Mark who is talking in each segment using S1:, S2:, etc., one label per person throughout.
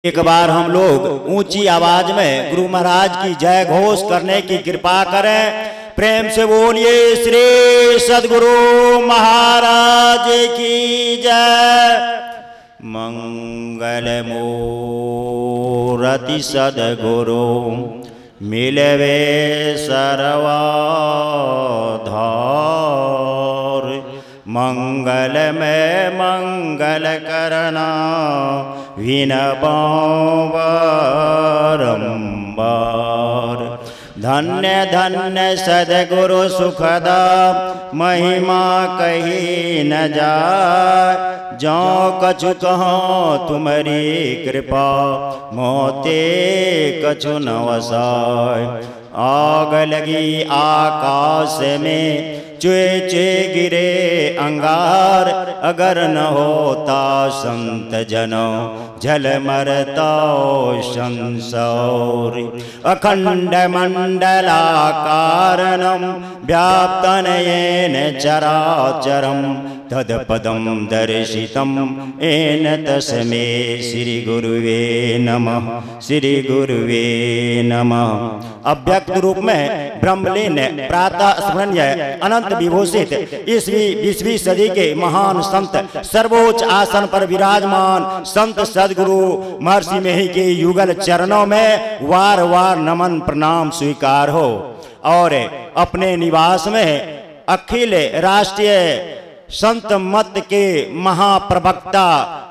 S1: एक बार हम लोग ऊंची आवाज में गुरु महाराज की जय घोष करने की कृपा करें। प्रेम से बोलिए श्री सद्गुरु महाराज की जय। मंगल मूर्ति सद्गुरु मिलवे सर्वाधार। मंगल में मंगल करना विनपं बारंबार। धन्य धन्य सद्गुरु सुखदा महिमा कही न जाय। जो कछु कहो तुम्हारी कृपा मोते कछु न वसाय। आग लगी आकाश में चुए चुए गिरे अंगार। अगर न होता संत जनों जल मरता संसार। अखंड मंडलाकारणं व्याप्तं येन चराचरं तत्पदं दर्शितं येन तस्मै श्री गुरुवे नमः। श्री गुरुवे नमः। अव्यक्त रूप में ब्रह्मलीन प्रातः स्मरणीय अनंत विभूषित ईस्वी 20वीं सदी के महान संत सर्वोच्च आसन पर विराजमान संत सद्गुरु महर्षि मेही के युगल चरणों में वार वार नमन प्रणाम स्वीकार हो। और अपने निवास में अखिल राष्ट्रीय संत मत के महाप्रवक्ता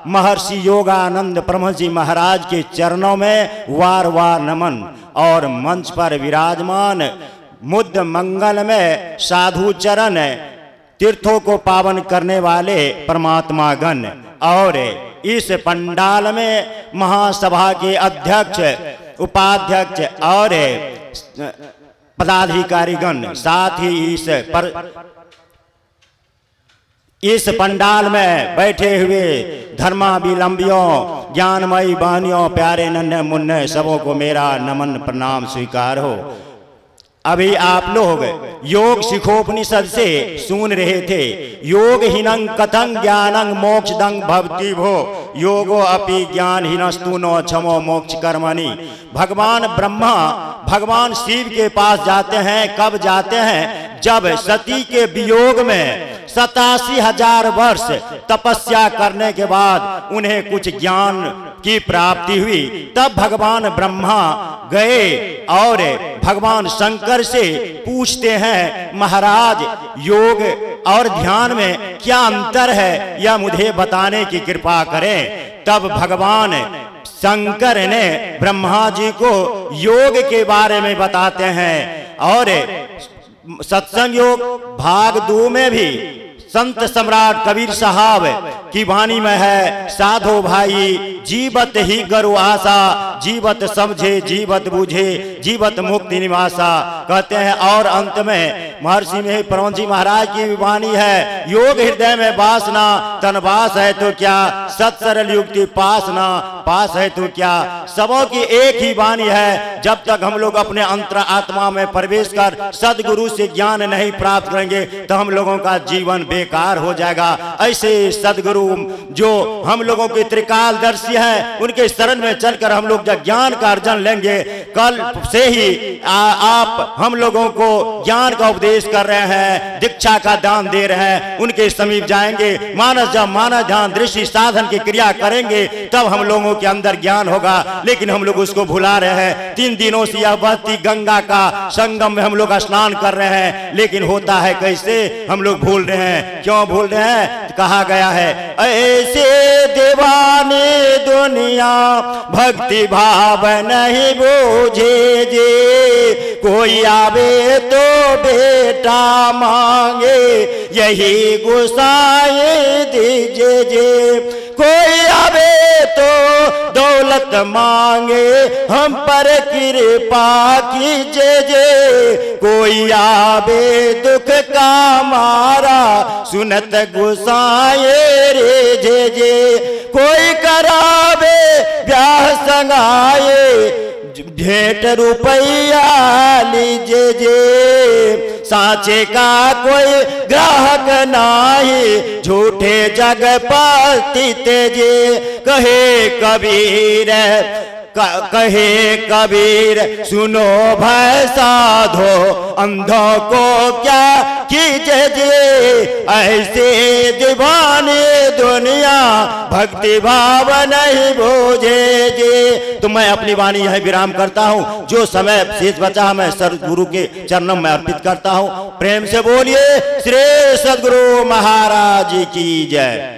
S1: महर्षि योगानंद ब्रह्म जी महाराज के चरणों में वार वार नमन। और मंच पर विराजमान मुद्द मंगल में साधु चरण तीर्थों को पावन करने वाले परमात्मा गण। और इस पंडाल में महासभा के अध्यक्ष उपाध्यक्ष और पदाधिकारी गण, साथ ही इस पंडाल में बैठे हुए धर्मावलंबियों ज्ञानमयी बहनियों प्यारे नन्हे मुन्ने सबों को मेरा नमन प्रणाम स्वीकार हो। अभी आप लोग योग शिखोपनिषद से सुन रहे थे। योग हीनं कथं ज्ञानं मोक्षदं भवति भो योगो अपि ज्ञान हीनस्तु नो क्षमो मोक्ष कर्मणि। भगवान ब्रह्मा भगवान शिव के पास जाते हैं। कब जाते हैं? जब सती के वियोग में 87,000 वर्ष तपस्या करने के बाद उन्हें कुछ ज्ञान की प्राप्ति हुई। तब भगवान ब्रह्मा गए और भगवान शंकर से पूछते हैं, महाराज योग और ध्यान में क्या अंतर है, यह मुझे बताने की कृपा करें। तब भगवान शंकर ने ब्रह्मा जी को योग के बारे में बताते हैं। और सत्संग योग भाग 2 में भी संत सम्राट कबीर साहब की वाणी में है, साधो भाई जीवत ही गरु आशा जीवत समझे जीवत बूझे जीवत मुक्ति निवासा कहते हैं। और अंत में महर्षि में परम जी महाराज की वाणी है, योग हृदय में वासना तन वास है तो क्या, सत सरल युक्ति पासना पास है तो क्या। सबों की एक ही वाणी है, जब तक हम लोग अपने अंतर आत्मा में प्रवेश कर सदगुरु से ज्ञान नहीं प्राप्त करेंगे तो हम लोगों का जीवन बेकार हो जाएगा। ऐसे सदगुरु जो हम लोगों के त्रिकालदर्शी हैं, उनके शरण में चलकर हम लोग जब ज्ञान का अर्जन लेंगे, कल से ही आप हम लोगों को ज्ञान का उपदेश कर रहे हैं, दीक्षा का दान दे रहे हैं, उनके समीप जाएंगे। मानस जब मानस ध्यान दृष्टि साधन की क्रिया करेंगे तब हम लोगों के अंदर ज्ञान होगा, लेकिन हम लोग उसको भुला रहे हैं। 3 दिनों से यह बहती गंगा का संगम में हम लोग स्नान कर रहे हैं, लेकिन होता है कैसे, हम लोग भूल रहे हैं। क्यों भूल रहे हैं? कहा गया है, ऐसे दीवाने दुनिया भक्ति भाव नहीं बूझे जे, कोई आवे तो बेटा मांगे यही गुसाए दीजिए जे, कोई आवे तो दौलत मांगे हम पर कृपा कीजिए जे, कोई आवे दुख का मारा सुनत गुसाए रे जे जे, कोई करावे ब्याह संगाए भेंट रुपया लीजिए जे, साचे का कोई ग्राहक नाही, झूठे जग पाती तेजे। कहे कबीर कहे कबीर सुनो भय साधो, अंधों को क्या कीजिए, ऐसे दीवानी दुनिया भक्ति भाव नहीं बूझे जी। तो मैं अपनी वाणी यह विराम करता हूँ, जो समय शेष बचा मैं सदगुरु के चरणों में अर्पित करता हूँ। प्रेम से बोलिए श्री सदगुरु महाराज की जय।